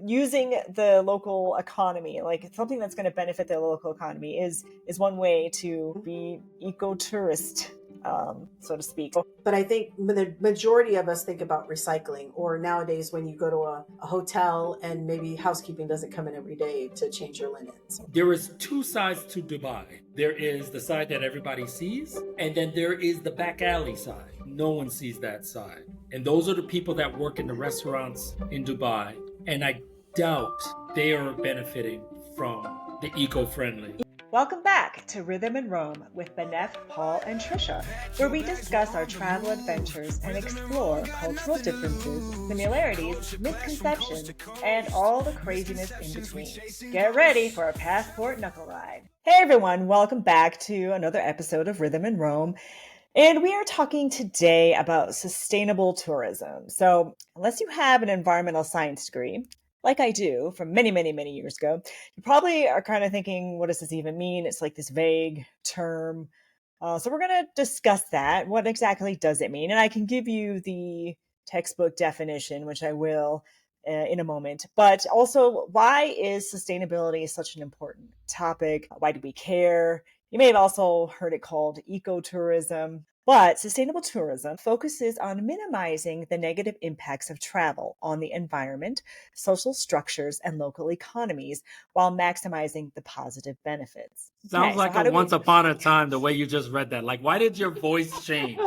using the local economy, like something that's going to benefit the local economy, is one way to be eco-tourist, so to speak. But I think the majority of us think about recycling, or nowadays when you go to a hotel and maybe housekeeping doesn't come in every day to change your linens. There is two sides to Dubai. There is the side that everybody sees, and then there is the back alley side. No one sees that side. And those are the people that work in the restaurants in Dubai. And I doubt they are benefiting from the eco-friendly. Welcome back to Rhythm in Rome with Benef, Paul, and Trecia, where we discuss our travel adventures and explore cultural differences, similarities, misconceptions, and all the craziness in between. Get ready for a passport knuckle ride. Hey everyone, welcome back to another episode of Rhythm in Rome. And we are talking today about sustainable tourism. So unless you have an environmental science degree, like I do from many, many, many years ago, you probably are kind of thinking, what does this even mean? It's like this vague term. So we're going to discuss that. What exactly does it mean? And I can give you the textbook definition, which I will in a moment. But also, why is sustainability such an important topic? Why do we care? You may have also heard it called ecotourism. But sustainable tourism focuses on minimizing the negative impacts of travel on the environment, social structures, and local economies while maximizing the positive benefits. Sounds like a once upon a time, the way you just read that. Like, why did your voice change?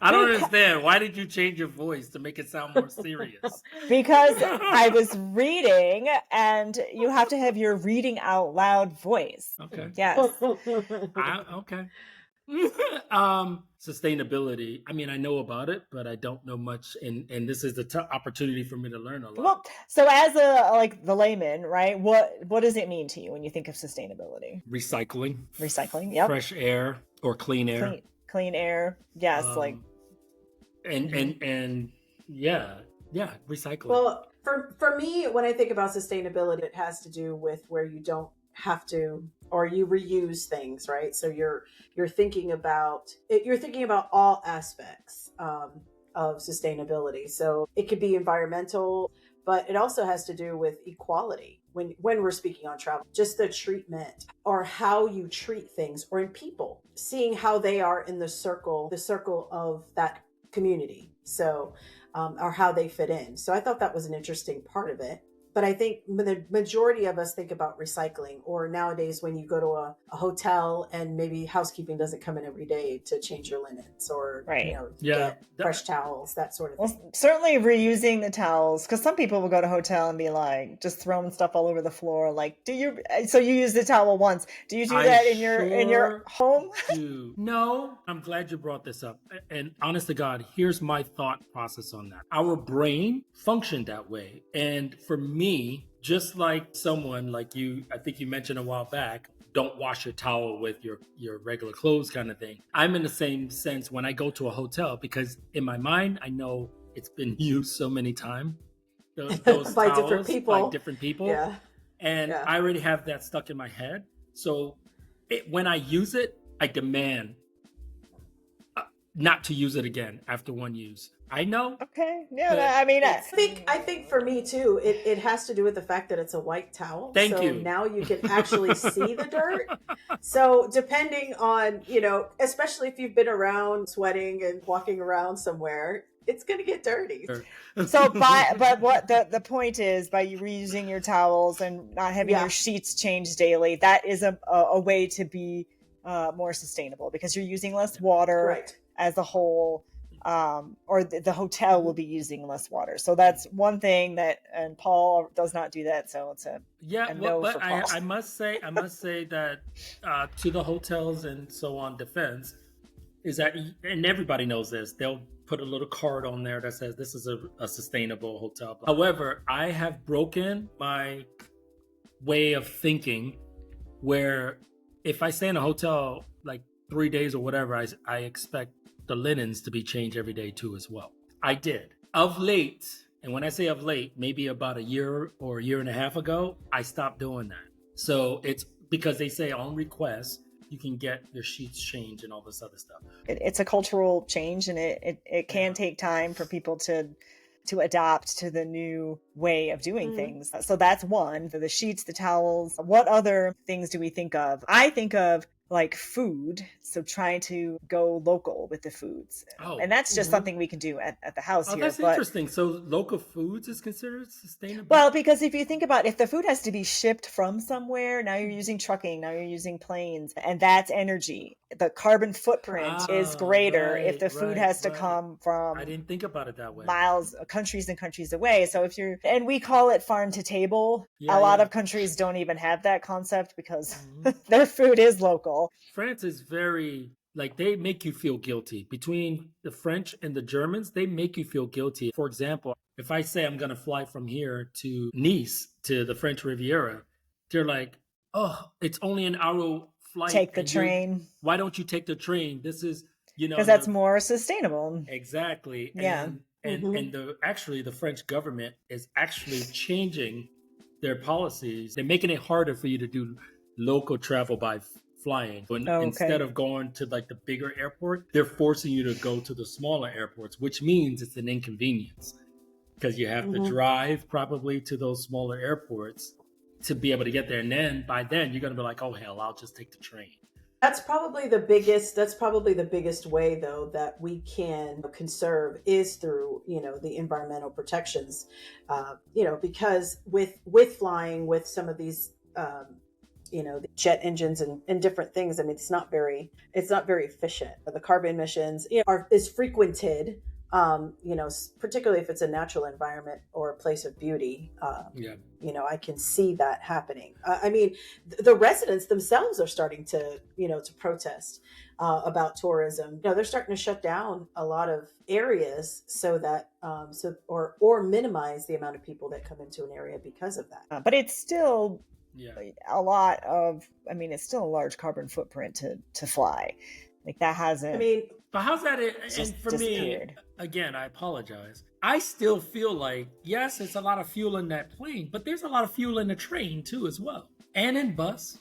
I don't understand. Why did you change your voice to make it sound more serious? Because I was reading, and you have to have your reading out loud voice. Okay. Yes. Okay. Sustainability. I mean, I know about it, but I don't know much, and this is the opportunity for me to learn a lot. Well, so as the layman, right? What does it mean to you when you think of sustainability? Recycling. Yep. Fresh air or clean air. Clean air. Yes, and yeah, recycling. Well, for me, when I think about sustainability, it has to do with where you don't have to, or you reuse things, right? So you're thinking about all aspects of sustainability. So it could be environmental, but it also has to do with equality when we're speaking on travel. Just the treatment, or how you treat things, or in people, seeing how they are in the circle of that community. So or how they fit in. So I thought that was an interesting part of it. But I think the majority of us think about recycling, or nowadays when you go to a hotel and maybe housekeeping doesn't come in every day to change your linens, or get fresh towels, that sort of thing. Well, certainly reusing the towels, because some people will go to a hotel and be like just throwing stuff all over the floor. Like, so you use the towel once? Do you do that in your home? No, I'm glad you brought this up. And honest to God, here's my thought process on that. Our brain functioned that way, and for me, just like someone like you, I think you mentioned a while back, don't wash your towel with your regular clothes kind of thing. I'm in the same sense when I go to a hotel, because in my mind, I know it's been used so many times. Those by towels, different people. Yeah. And I already have that stuck in my head. So when I use it, I demand not to use it again after one use. I know. Okay. Yeah. I mean, I think for me too, it has to do with the fact that it's a white towel. Thank you. Now you can actually see the dirt. So depending on, especially if you've been around sweating and walking around somewhere, it's going to get dirty. So but what the point is, by you reusing your towels and not having your sheets changed daily, that is a way to be more sustainable, because you're using less water as a whole. Or the hotel will be using less water. So that's one thing and Paul does not do that. So it's a no for Paul. I must say that to the hotels and so on defense is that, and everybody knows this, they'll put a little card on there that says this is a sustainable hotel. However, I have broken my way of thinking, where if I stay in a hotel like 3 days or whatever, I expect the linens to be changed every day too as well. I did. Of late, and when I say of late, maybe about a year or a year and a half ago, I stopped doing that. So it's because they say on request, you can get your sheets changed and all this other stuff. It's a cultural change, and it can take time for people to to adapt to the new way of doing things. So that's one, the sheets, the towels. What other things do we think of? I think of like food. So trying to go local with the foods. Oh, And that's just something we can do at the house here. that's But interesting. So local foods is considered sustainable? well, because if you think about if the food has to be shipped from somewhere, now you're using trucking, now you're using planes, and that's energy. The carbon footprint is greater if the food has to come from I didn't think about it that way. miles, countries and countries away. So if you're, and we call it farm to table. A lot of countries don't even have that concept because their food is local. France is very, like, they make you feel guilty. Between the French and the Germans, they make you feel guilty. For example, if I say I'm going to fly from here to Nice, to the French Riviera, they're like, oh, it's only an hour flight. Take the train. Why don't you take the train? This is, because that's more sustainable. Exactly. Yeah. And the French government is actually changing their policies. They're making it harder for you to do local travel by flying. Instead of going to like the bigger airport, they're forcing you to go to the smaller airports, which means it's an inconvenience because you have to drive probably to those smaller airports to be able to get there. And then by then you're going to be like, oh hell, I'll just take the train. That's probably the biggest way though that we can conserve is through, the environmental protections, because with flying, with some of these, the jet engines and different things. I mean, it's not very efficient. The carbon emissions is frequented, particularly if it's a natural environment or a place of beauty. I can see that happening. I mean, the residents themselves are starting to protest about tourism. They're starting to shut down a lot of areas so that or minimize the amount of people that come into an area because of that. But it's still a lot of, it's still a large carbon footprint to fly. Like that hasn't. But how's that? And for me, again, I apologize. I still feel like, yes, it's a lot of fuel in that plane, but there's a lot of fuel in the train too as well. And in bus.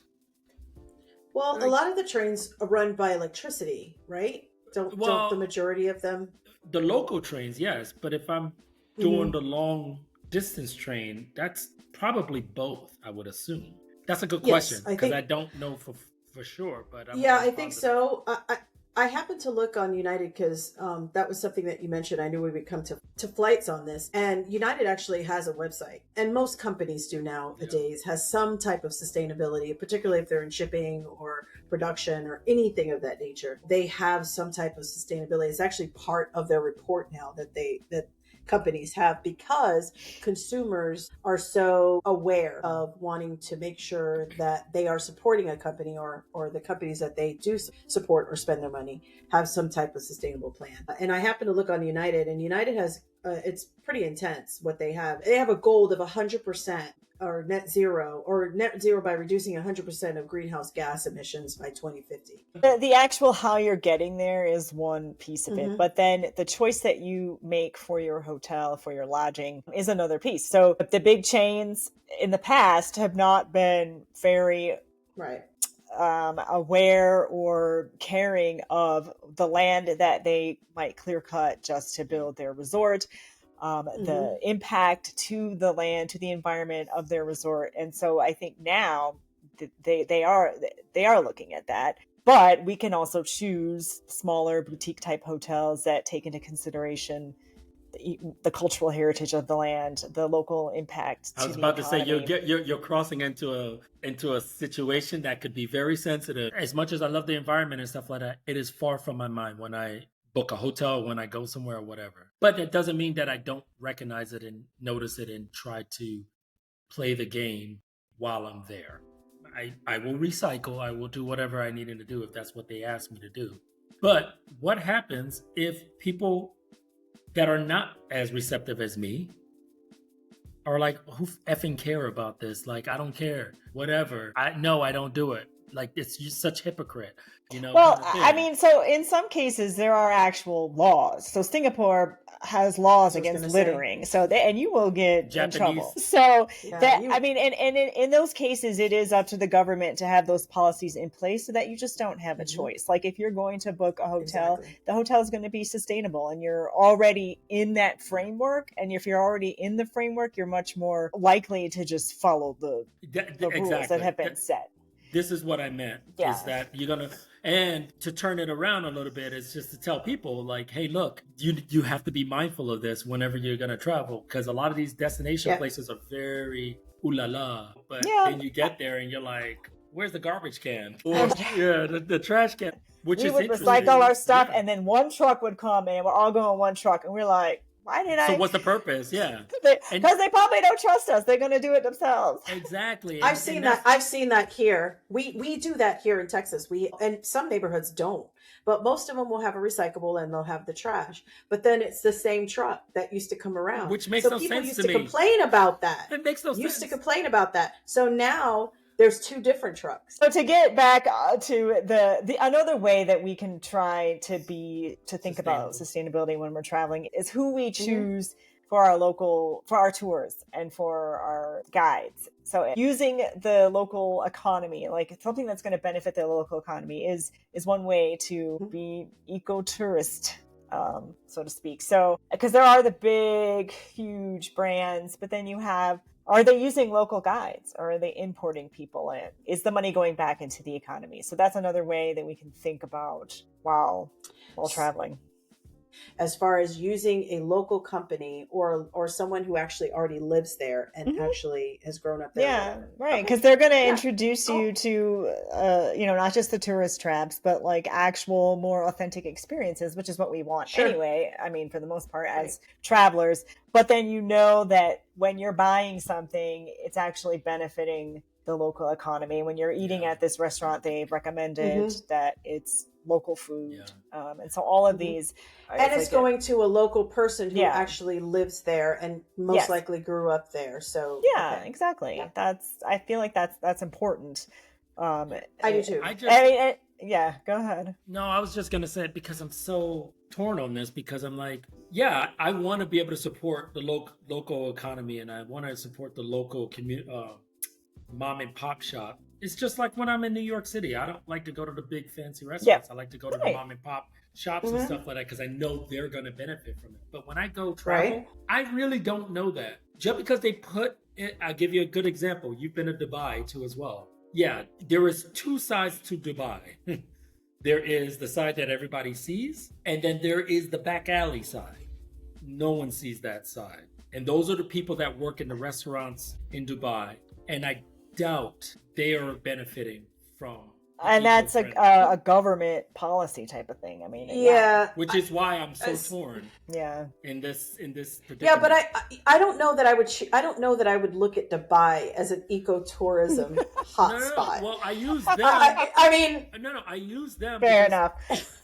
Well, a lot of the trains are run by electricity, right? Don't the majority of them? The local trains, yes. But if I'm doing the long distance train, that's probably both, I would assume. That's a good question because I don't know for sure. But I think so. I happened to look on United because that was something that you mentioned. I knew we would come to flights on this. And United actually has a website. And most companies do nowadays, has some type of sustainability, particularly if they're in shipping or production or anything of that nature. They have some type of sustainability. It's actually part of their report now that companies have, because consumers are so aware of wanting to make sure that they are supporting a company or the companies that they do support or spend their money have some type of sustainable plan. And I happen to look on United, and United has it's pretty intense what they have. They have a goal of 100% or net zero by reducing 100% of greenhouse gas emissions by 2050. The actual how you're getting there is one piece of it, but then the choice that you make for your hotel, for your lodging is another piece. So the big chains in the past have not been very aware or caring of the land that they might clear cut just to build their resort. The impact to the land, to the environment of their resort. And so I think now they are looking at that, but we can also choose smaller boutique type hotels that take into consideration the cultural heritage of the land, the local impact. I was about to say you're crossing into a situation that could be very sensitive. As much as I love the environment and stuff like that, it is far from my mind when I book a hotel, when I go somewhere or whatever. But it doesn't mean that I don't recognize it and notice it and try to play the game while I'm there. I will recycle. I will do whatever I needed to do if that's what they asked me to do. But what happens if people that are not as receptive as me are like, who effing care about this? Like, I don't care. Whatever. I don't do it. like it's just such hypocrite, Well, kind of thing. I mean, so in some cases there are actual laws. So Singapore has laws I was against gonna say. littering. So and you will get in trouble. Japanese. So Yeah, I mean, and in those cases, it is up to the government to have those policies in place so that you just don't have a choice. Like if you're going to book a hotel, Exactly. the hotel is going to be sustainable, and you're already in that framework. And if you're already in the framework, you're much more likely to just follow the rules that have been set. This is what I meant, Yeah. is that you're going to, and to turn it around a little bit is just to tell people like, hey, look, you have to be mindful of this whenever you're going to travel, because a lot of these destination places are very ooh la la, but then you get there and you're like, where's the garbage can? Or the trash can, which we is would interesting. recycle our stuff, and then one truck would come and we're all going on one truck, and we're like, why did So what's the purpose? Yeah. Because they probably don't trust us. They're going to do it themselves. Exactly. I've seen that here. We do that here in Texas. And some neighborhoods don't, but most of them will have a recyclable and they'll have the trash. But then it's the same truck that used to come around, which makes no sense to me. People used to complain about that. It makes no sense. Used to complain about that. So now there's two different trucks. So to get back to the another way that we can try to think about sustainability when we're traveling is who we choose for our tours and for our guides. So using the local economy, like something that's going to benefit the local economy, is one way to be eco-tourist, so to speak. So because there are the big, huge brands, but then you have, are they using local guides, or are they importing people in? Is the money going back into the economy? So that's another way that we can think about while traveling. As far as using a local company or someone who actually already lives there and actually has grown up there. Yeah, right. Because they're going to introduce you to, not just the tourist traps, but like actual, more authentic experiences, which is what we want anyway. I mean, for the most part, as travelers. But then you know that when you're buying something, it's actually benefiting the local economy. When you're eating at this restaurant, they've recommended that it's local food. And so all of these. And it's going to a local person who actually lives there and most likely grew up there. So exactly. Yeah. I feel like that's important. I do too. Go ahead. No, I was just going to say it because I'm so torn on this, because I'm like, I want to be able to support the local economy, and I want to support the local mom and pop shop. It's just like when I'm in New York City. I don't like to go to the big fancy restaurants. I like to go to the mom and pop shops and stuff like that, because I know they're going to benefit from it. But when I go travel, I really don't know that. Just because they put it, I'll give you a good example. You've been to Dubai too as well. Yeah, there is two sides to Dubai. There is the side that everybody sees, and then there is the back alley side. No one sees that side. And those are the people that work in the restaurants in Dubai. And I doubt they are benefiting from. And that's a government policy type of thing. I mean, which is why I'm so torn. Yeah. In this predicament. Yeah, but I don't know that I would. I don't know that I would look at Dubai as an ecotourism hotspot. No. Well, I use them. I mean, no. I use them. Fair enough.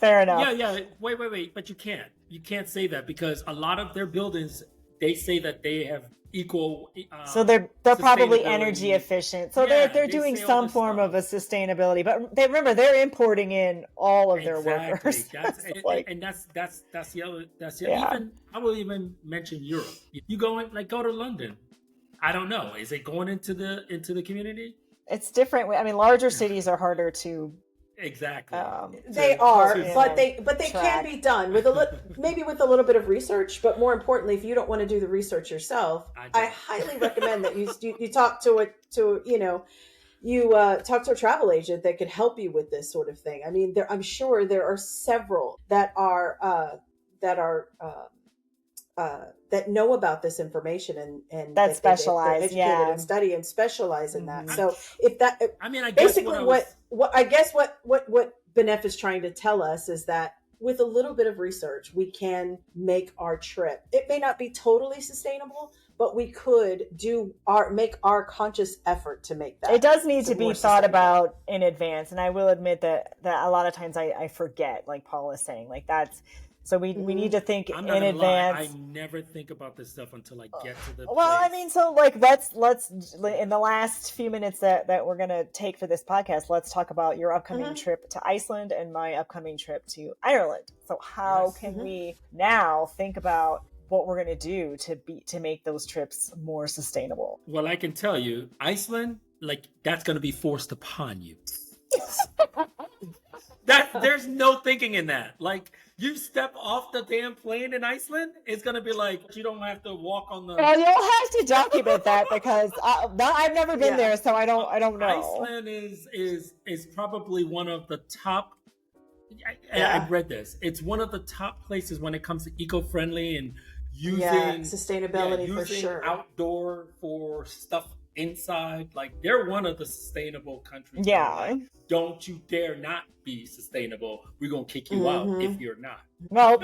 Yeah. Wait. But you can't say that, because a lot of their buildings, they say that they have equal. So they're probably energy efficient. So they're doing some form of a sustainability. But remember, they're importing in all of their workers. That's the other. Even I will even mention Europe. You go to London. I don't know. Is it going into the community? It's different. I mean, larger cities are harder to. Exactly. They are, but they can be done with maybe with a little bit of research. But more importantly, if you don't want to do the research yourself, I highly recommend that you talk to talk to a travel agent that could help you with this sort of thing. I mean, I'm sure there are several that know about this information and that specialize, and study and specialize in that. So if that, I mean, I guess basically what Benef is trying to tell us is that with a little bit of research, we can make our trip. It may not be totally sustainable, but we could make our conscious effort to make that. It does need to be thought about in advance, and I will admit that a lot of times I forget, like Paul is saying, like So we need to think I'm not in gonna lie, I advance. never think about this stuff until I get to the Well, I place. mean, so like let's in the last few minutes that we're gonna take for this podcast, let's talk about your upcoming trip to Iceland and my upcoming trip to Ireland. So how Yes. can we now think about what we're gonna do to make those trips more sustainable? Well, I can tell you, Iceland, like that's gonna be forced upon you. There's no thinking in that. Like you step off the damn plane in Iceland, it's gonna be like you don't have to walk on the. Well, you'll have to document that because I've never been there, so I don't know. Iceland is probably one of the top. I read this. It's one of the top places when it comes to eco-friendly and using sustainability for using sure. outdoor for stuff inside. Like they're one of the sustainable countries. Yeah. Like, don't you dare not be sustainable. We're gonna kick you out if you're not. Well,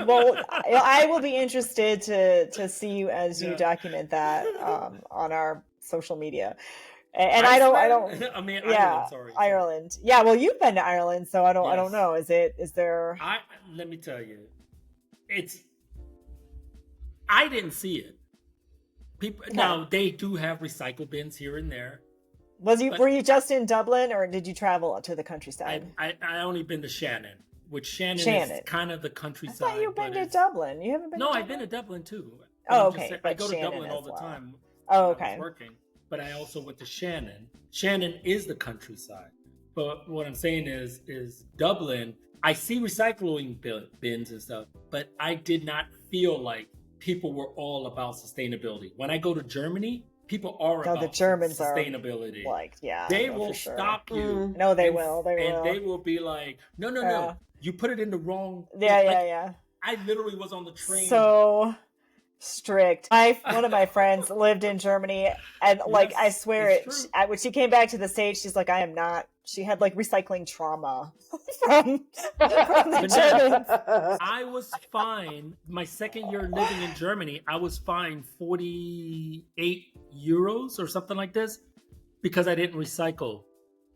I will be interested to see you as you document that on our social media. And Iceland? I mean, Ireland, sorry. Ireland. Yeah, well, you've been to Ireland, so I don't know. Is there? Let me tell you, I didn't see it. People now they do have recycle bins here and there. Were you just in Dublin, or did you travel to the countryside? I only been to Shannon, which Shannon is kind of the countryside. I thought you've been to Dublin. You haven't been. No, to I've been to Dublin too. Oh, okay. I go to Dublin all the time. Oh, okay. I was working, but I also went to Shannon. Shannon is the countryside. But what I'm saying is Dublin. I see recycling bins and stuff, but I did not feel like people were all about sustainability. When I go to Germany, people are about the Germans sustainability. They will stop you. No, they will. And they will be like, no. You put it in the wrong. Yeah. I literally was on the train. So strict. One of my friends lived in Germany, and I swear when she came back to the States, she's like, I am not. She had recycling trauma from the Germans. I was fined my second year living in Germany. I was fined 48 euros or something like this because I didn't recycle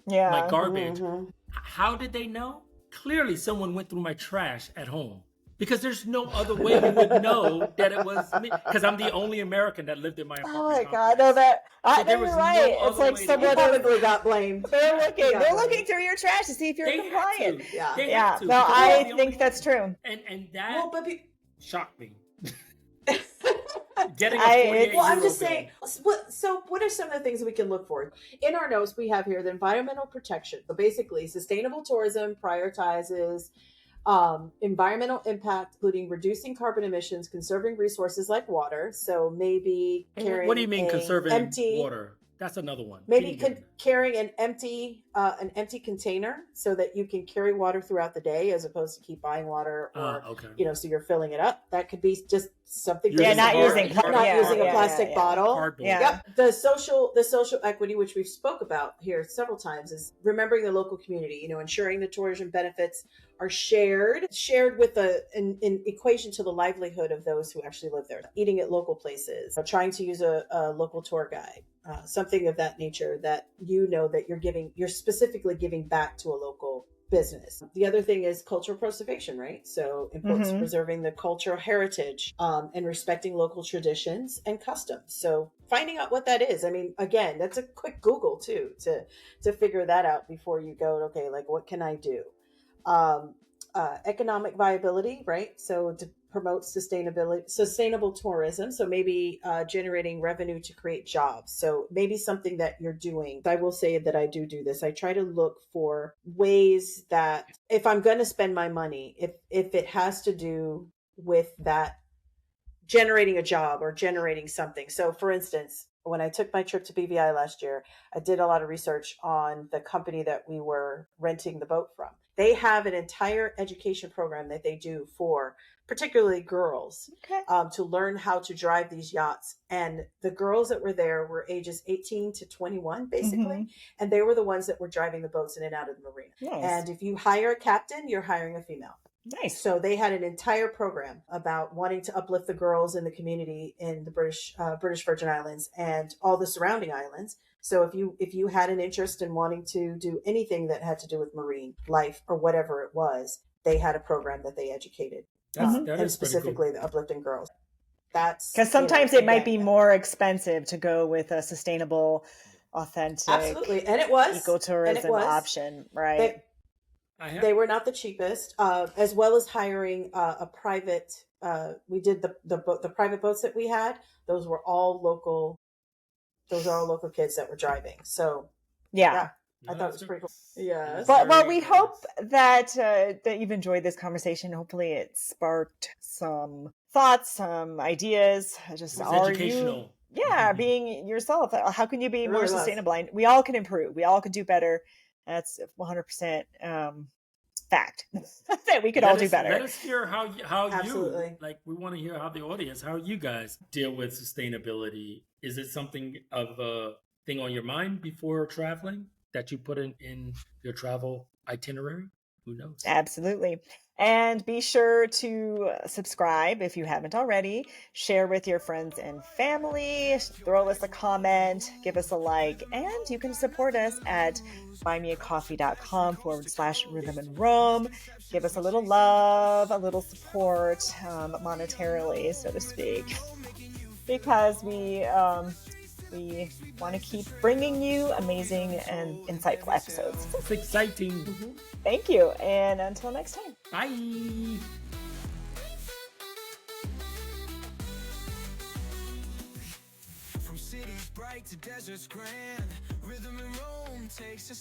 my garbage. How did they know? Clearly, someone went through my trash at home. Because there's no other way you would know that it was me. Because I'm the only American that lived in my apartment. Oh my God! No, you're right. No it's like someone probably got blamed. They're looking through your trash to see if you're compliant. Yeah. No, I think that's true. And that shocked me. Getting a 48 I'm just saying. So, what are some of the things we can look for? In our notes, we have here the environmental protection. So, basically, sustainable tourism prioritizes environmental impact, including reducing carbon emissions, conserving resources like water. So maybe carrying. What do you mean conserving empty water? That's another one. Maybe carrying an empty container so that you can carry water throughout the day, as opposed to keep buying water or so you're filling it up. That could be just something. Not using a plastic bottle. Cardboard. Yep. The social equity, which we've spoke about here several times, is remembering the local community. Ensuring the tourism benefits are shared with an equation to the livelihood of those who actually live there. Eating at local places, trying to use a local tour guide, something of that nature that that you're specifically giving back to a local business. The other thing is cultural preservation, right? So importance of preserving the cultural heritage and respecting local traditions and customs. So finding out what that is. I mean, again, that's a quick Google too to figure that out before you go, okay, what can I do? Economic viability, right? So to promote sustainable tourism. So maybe generating revenue to create jobs. So maybe something that you're doing. I will say that I do this. I try to look for ways that if I'm going to spend my money, if it has to do with that generating a job or generating something. So for instance, when I took my trip to BVI last year, I did a lot of research on the company that we were renting the boat from. They have an entire education program that they do for particularly girls to learn how to drive these yachts. And the girls that were there were ages 18 to 21, basically. And they were the ones that were driving the boats in and out of the marina. Nice. And if you hire a captain, you're hiring a female. Nice. So they had an entire program about wanting to uplift the girls in the community in the British Virgin Islands and all the surrounding islands. So if you had an interest in wanting to do anything that had to do with marine life or whatever it was, they had a program that they educated That and is pretty cool. specifically the uplifting girls. That's Because sometimes it might be again, more expensive to go with a sustainable, authentic, absolutely, and it was ecotourism option, right? They were not the cheapest, as well as hiring a private. We did the private boats that we had. Those were all local. Those are all local kids that were driving. So Yeah. I thought it was pretty cool. Yes. But well, we hope that that you've enjoyed this conversation. Hopefully, it sparked some thoughts, some ideas. Just are educational. you, being yourself. How can you be more really sustainable? We all can improve. We all can do better. That's 100% fact that we could all do better. Let us hear how Absolutely. you, like, we want to hear how the audience, how you guys deal with sustainability. Is it something of a thing on your mind before traveling that you put in your travel itinerary? Who knows? Absolutely. And be sure to subscribe if you haven't already. Share with your friends and family. Throw us a comment. Give us a like. And you can support us at buymeacoffee.com/rhythm and Rome. Give us a little love, a little support, monetarily, so to speak. Because we want to keep bringing you amazing and insightful episodes. It's exciting. Mm-hmm. Thank you. And until next time. Bye. From cities bright to deserts grand, Rhythm and Rome takes us